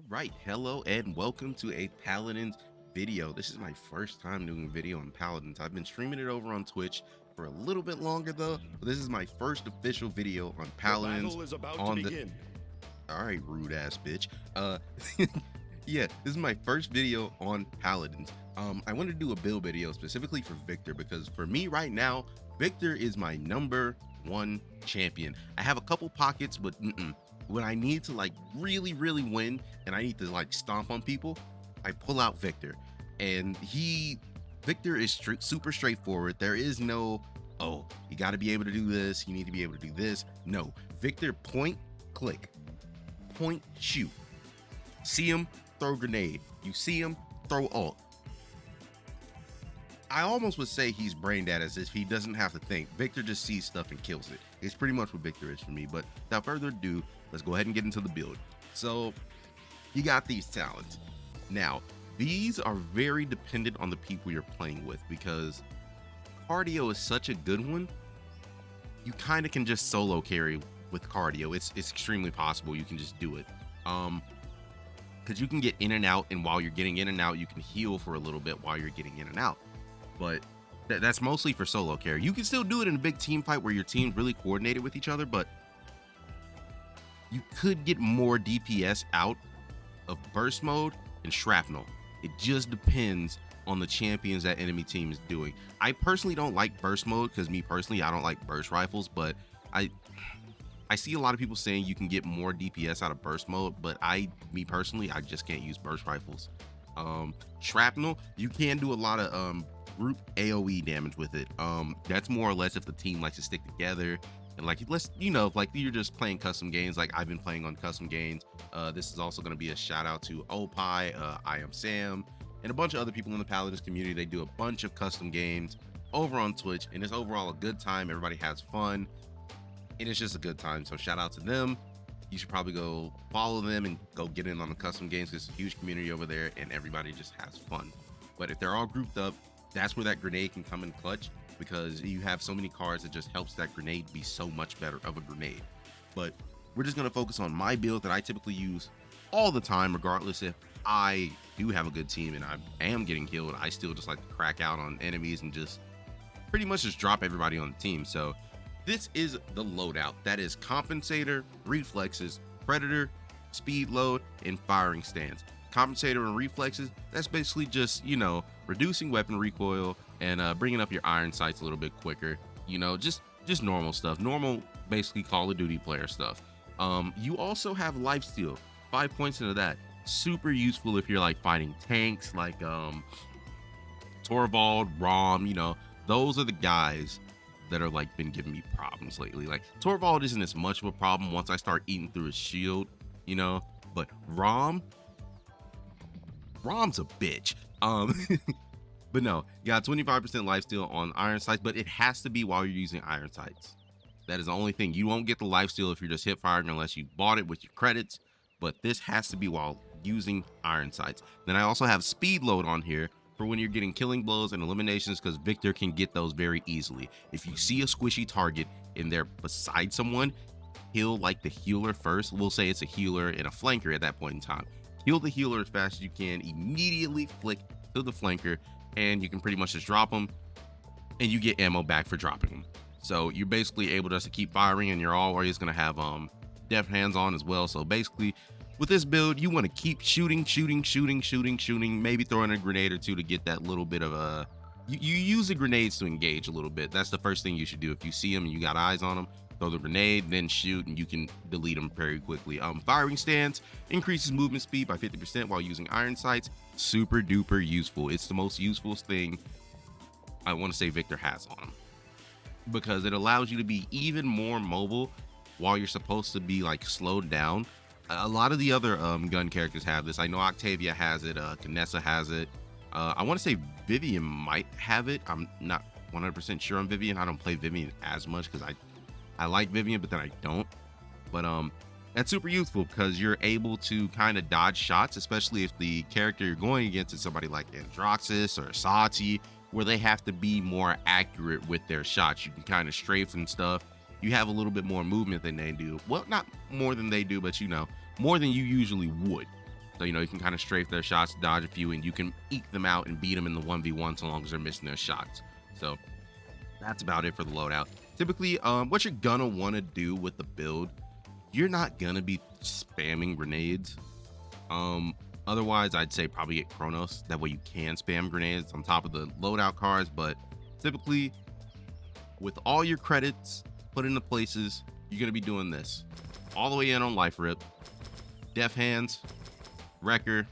All right, hello and welcome to a Paladins video. This is my first time doing a video on Paladins. I've been streaming it over on Twitch for a little bit longer though, but this is my first official video on Paladins. The battle is about on to the begin. All right, rude ass bitch. Yeah, this is my first video on Paladins. I wanted to do a build video specifically for Viktor because for me right now, Viktor is my #1 champion. I have a couple pockets, but when I need to like really win and I need to like stomp on people, I pull out Viktor. And Viktor is super straightforward. There is no, oh, you got to be able to do this, you need to be able to do this. No, Viktor point, click, point, shoot. See him, throw grenade. You see him, throw ult. I almost would say he's brain dead, as if he doesn't have to think. Viktor just sees stuff and kills it. It's pretty much what Viktor is for me. But without further ado, let's go ahead and get into the build. So you got these talents. Now, these are very dependent on the people you're playing with, because cardio is such a good one. You kind of can just solo carry with cardio. It's extremely possible. You can just do it. Because you can get in and out, and while you're getting in and out, you can heal for a little bit while you're getting in and out. But that's mostly for solo carry. You can still do it in a big team fight where your team's really coordinated with each other, but you could get more DPS out of burst mode and shrapnel. It just depends on the champions that enemy team is doing. I personally don't like burst mode because me personally, I don't like burst rifles, but I see a lot of people saying you can get more DPS out of burst mode, but me personally, I just can't use burst rifles. Shrapnel, you can do a lot of group AoE damage with it. That's more or less if the team likes to stick together and like like you're just playing custom games. Like I've been playing on custom games. This is also going to be a shout out to Opie, I am Sam, and a bunch of other people in the Paladins community. They do a bunch of custom games over on Twitch, and it's overall a good time. Everybody has fun, and it's just a good time. So shout out to them. You should probably go follow them and go get in on the custom games. There's a huge community over there, and everybody just has fun. But if they're all grouped up, that's where that grenade can come in clutch, because you have so many cards that just helps that grenade be so much better of a grenade. But we're just going to focus on my build that I typically use all the time, regardless if I do have a good team and I am getting killed. I still just like to crack out on enemies and just pretty much just drop everybody on the team. So this is the loadout. That is compensator, reflexes, predator, speed load, and firing stance. Compensator and reflexes, that's basically just, reducing weapon recoil and bringing up your iron sights a little bit quicker. Just normal stuff. Normal, basically Call of Duty player stuff. You also have lifesteal, 5 points into that. Super useful if you're like fighting tanks like Torvald, Rom, those are the guys that are like been giving me problems lately. Like Torvald isn't as much of a problem once I start eating through his shield, but Rom's a bitch. But no, you got 25% lifesteal on iron sights, but it has to be while you're using iron sights. That is the only thing. You won't get the lifesteal if you're just hip firing unless you bought it with your credits, but this has to be while using iron sights. Then I also have speed load on here for when you're getting killing blows and eliminations, because Viktor can get those very easily. If you see a squishy target in there beside someone, kill like the healer first. We'll say it's a healer and a flanker at that point in time. Heal the healer as fast as you can, immediately flick to the flanker, and you can pretty much just drop them, and you get ammo back for dropping them. So you're basically able just to keep firing, and you're always going to have deft hands on as well. So basically, with this build, you want to keep shooting, maybe throw in a grenade or two to get that little bit of a... You use the grenades to engage a little bit. That's the first thing you should do. If you see them and you got eyes on them, throw the grenade, then shoot, and you can delete them very quickly. Firing stance increases movement speed by 50% while using iron sights. Super duper useful. It's the most useful thing I want to say Viktor has on him, because it allows you to be even more mobile while you're supposed to be like slowed down. A lot of the other gun characters have this. I know Octavia has it, Canessa has it. I want to say Vivian might have it. I'm not 100% sure on Vivian. I don't play Vivian as much because I like Vivian, but then I don't. But that's super useful because you're able to kind of dodge shots, especially if the character you're going against is somebody like Androxus or Sati, where they have to be more accurate with their shots. You can kind of strafe and stuff. You have a little bit more movement than they do. Well, not more than they do, but more than you usually would. So, you know, you can kind of strafe their shots, dodge a few, and you can eke them out and beat them in the 1v1 so long as they're missing their shots. So that's about it for the loadout. Typically, what you're gonna want to do with the build, you're not gonna be spamming grenades. Otherwise, I'd say probably get Chronos. That way you can spam grenades on top of the loadout cards. But typically, with all your credits put into places, you're gonna be doing this. All the way in on Life Rip, Def Hands, Wrecker,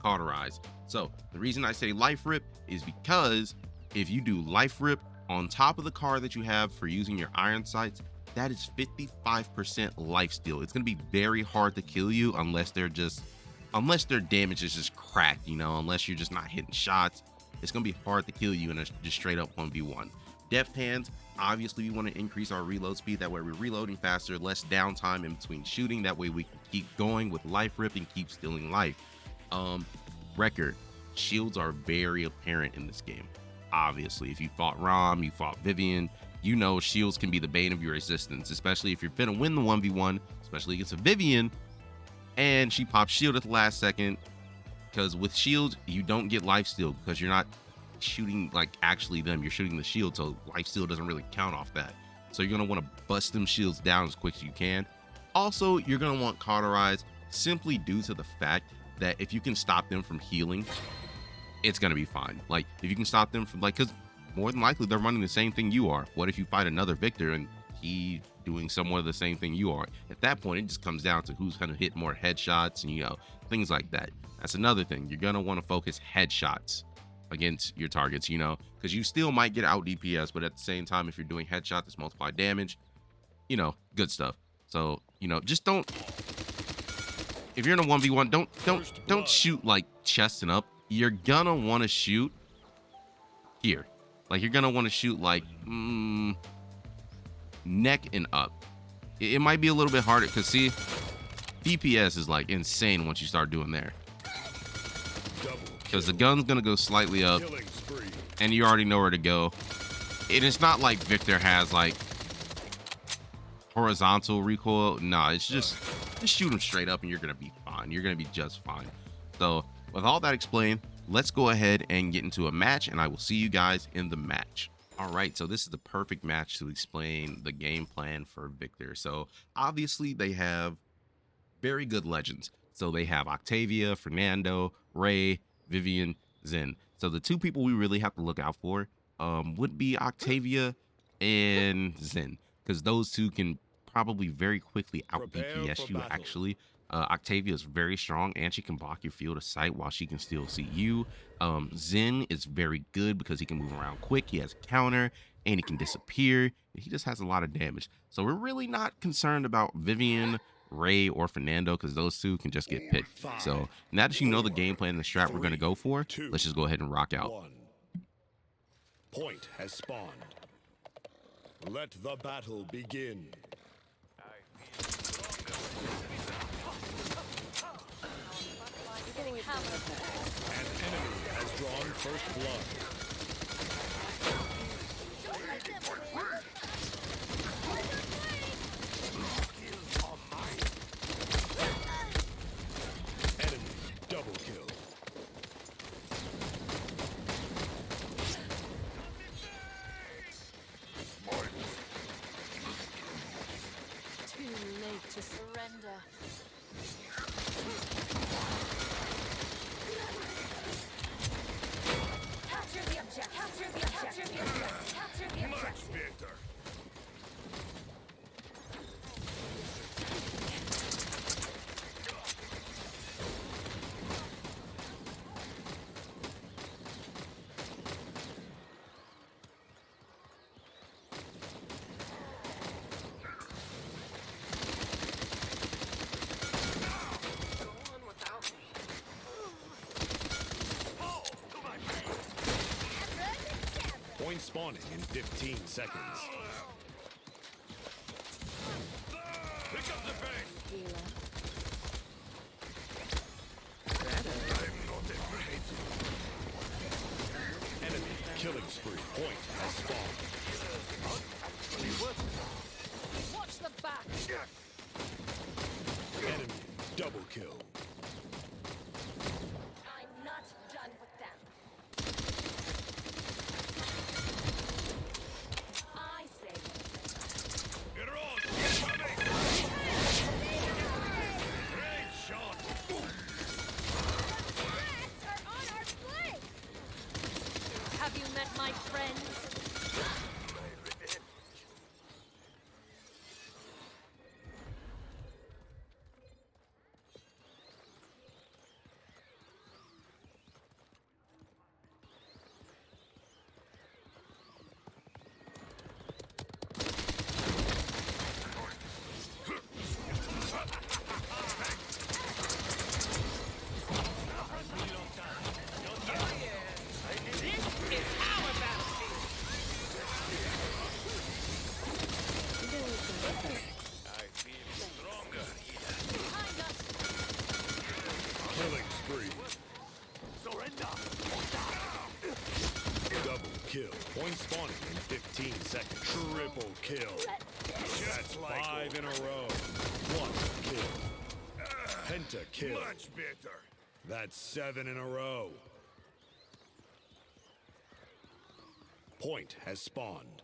Cauterize. So the reason I say Life Rip is because if you do Life Rip on top of the card that you have for using your iron sights, that is 55% life steal. It's going to be very hard to kill you unless their damage is just cracked, you know, unless you're just not hitting shots. It's going to be hard to kill you in a just straight up 1v1. Deft Hands, obviously we want to increase our reload speed. That way we're reloading faster, less downtime in between shooting. That way we can keep going with Life Rip and keep stealing life. Wrecker, shields are very apparent in this game. Obviously, if you fought Rom, you fought Vivian, you know shields can be the bane of your existence, especially if you're gonna win the 1v1, especially against a Vivian, and she pops shield at the last second. Because with shield, you don't get life steal because you're not shooting like actually them, you're shooting the shield, so life steal doesn't really count off that. So you're gonna want to bust them shields down as quick as you can. Also, you're gonna want Cauterize simply due to the fact that if you can stop them from healing, it's gonna be fine. Like if you can stop them from, like, because more than likely they're running the same thing you are. What if you fight another Viktor and he doing somewhat of the same thing you are? At that point, it just comes down to who's gonna hit more headshots and, you know, things like that. That's another thing. You're gonna want to focus headshots against your targets, you know, because you still might get out DPS, but at the same time, if you're doing headshots, it's multiply damage, you know, good stuff. So, you know, just don't, if you're in a 1v1, don't shoot like chest and up. You're gonna want to shoot here. Like you're gonna want to shoot like neck and up. It might be a little bit harder because see, DPS is like insane once you start doing there. Because the gun's gonna go slightly up and you already know where to go. And it's not like Viktor has like horizontal recoil. Nah, it's just shoot him straight up and you're gonna be fine. You're gonna be just fine. So with all that explained, let's go ahead and get into a match, and I will see you guys in the match. All right, so this is the perfect match to explain the game plan for Viktor. So obviously they have very good legends. So they have Octavia, Fernando, Ray, Vivian, Zen. So the two people we really have to look out for would be Octavia and Zen, because those two can probably very quickly out DPS you actually. Octavia is very strong and she can block your field of sight while she can still see you. Zen is very good because he can move around quick, he has a counter, and he can disappear. He just has a lot of damage. So we're really not concerned about Vivian, Ray, or Fernando because those two can just get picked. So now that you know the game plan and the strat we're going to go for, let's just go ahead and rock out. Point has spawned. Let the battle begin. An enemy has drawn first blood. Enemy double kill. Too late to surrender. Much better. Point spawning in 15 seconds. Pick up the pace. I'm not afraid. Enemy killing spree. Point has spawned. Watch the back. Enemy double kill. Killing spree. Surrender. Double kill. Point spawning in 15 seconds. Triple kill. That's 5 in a row. 1 kill. Penta kill. Much better. That's 7 in a row. Point has spawned.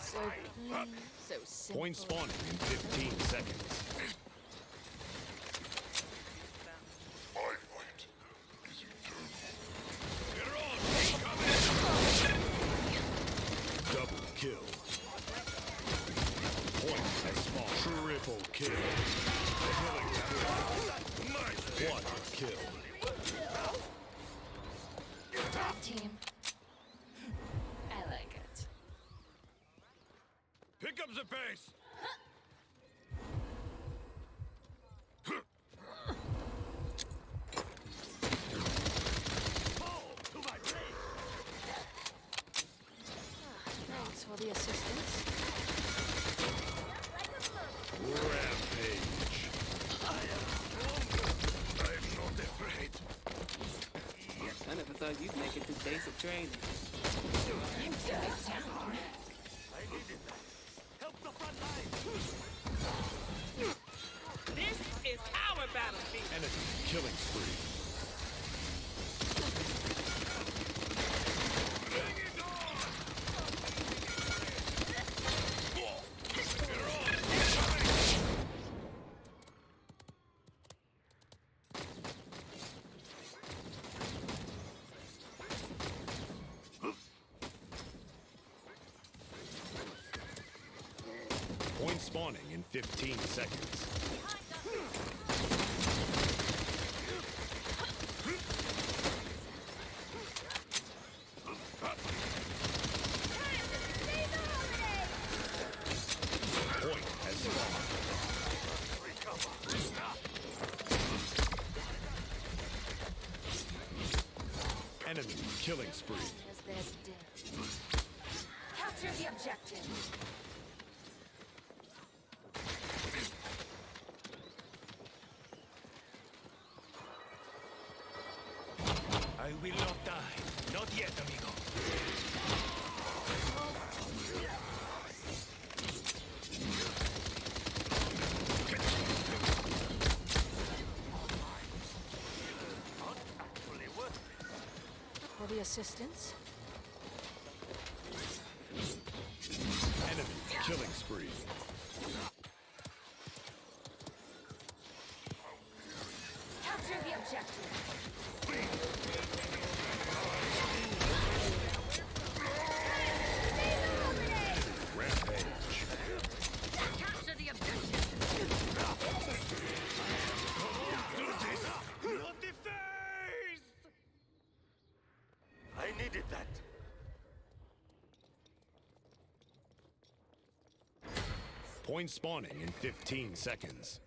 So clean, so simple. Point spawning in 15 seconds. My fight is eternal. Double kill. Point has spawned. Triple kill. Killing spree. 1 kill. Tag team. I like it. Pick up the pace. Thanks for the assistance. Rampage. I'm not afraid. I never thought you'd make it through basic training. This is our battlefield. Enemy killing spree. Point spawning in 15 seconds. Point has spawned. Enemy killing spree. As there's death. Capture the objective. I will not die. Not yet, amigo. For the assistance. Enemy killing spree. Capture the objective. Rampage. Capture the objective. Not the face! I needed that. Point spawning in 15 seconds.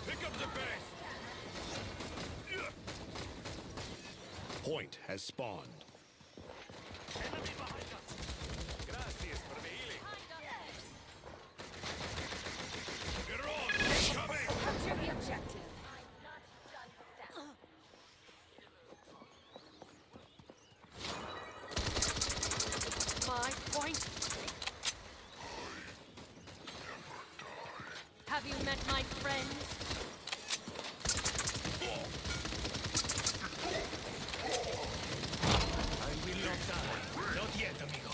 Pick up the base! Point has spawned. Get on! Have you met my friends? I will not die. Not yet, amigo.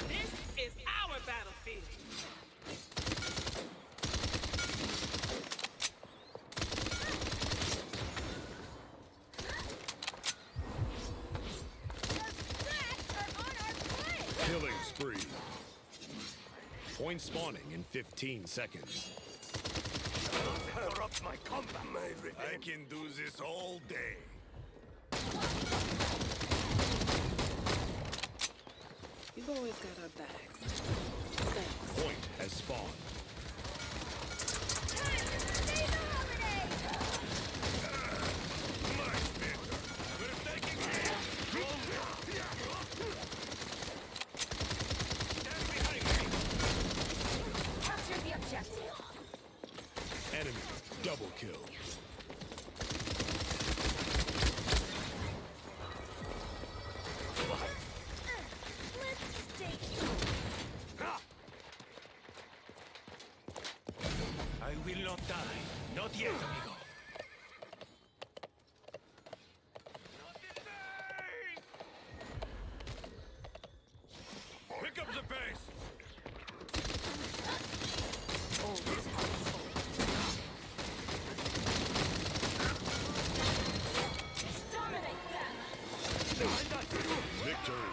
This is our battlefield. Killing spree. Point spawning in 15 seconds. Interrupt my combat. I can do this all day. You've always got our backs. Thanks. Point has spawned. Much better. We're taking Stand behind me. Capture the objective. Enemy double kill. Let's stay. I will not die. Not yet, amigo. Pick up the pace. Dominate them. Victory.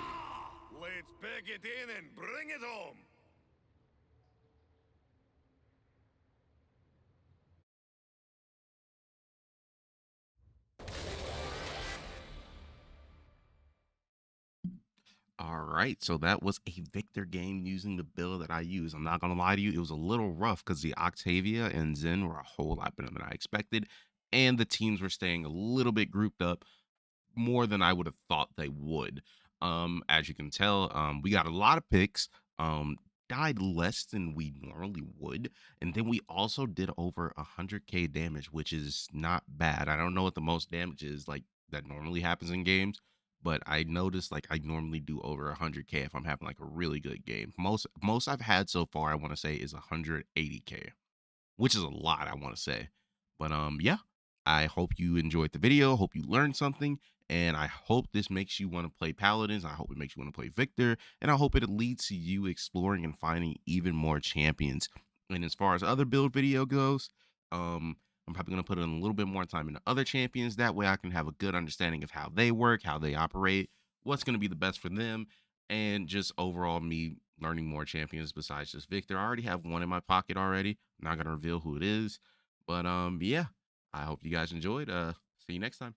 Let's pack it in and bring it home. All right, so that was a Victor game using the build that I use. I'm not gonna lie to you, it was a little rough because the Octavia and Zen were a whole lot better than I expected, and the teams were staying a little bit grouped up more than I would have thought they would. As you can tell, we got a lot of picks, died less than we normally would, and then we also did over 100k damage, which is not bad. I don't know what the most damage is like that normally happens in games, but I noticed like I normally do over 100k if I'm having like a really good game. Most I've had so far, I want to say, is 180k, which is a lot, I want to say. But yeah, I hope you enjoyed the video. Hope you learned something, and I hope this makes you want to play Paladins. I hope it makes you want to play Victor, and I hope it leads to you exploring and finding even more champions. And as far as other build video goes, I'm probably gonna put in a little bit more time into other champions. That way I can have a good understanding of how they work, how they operate, what's gonna be the best for them, and just overall me learning more champions besides just Victor. I already have one in my pocket already. I'm not gonna reveal who it is, but yeah, I hope you guys enjoyed. See you next time.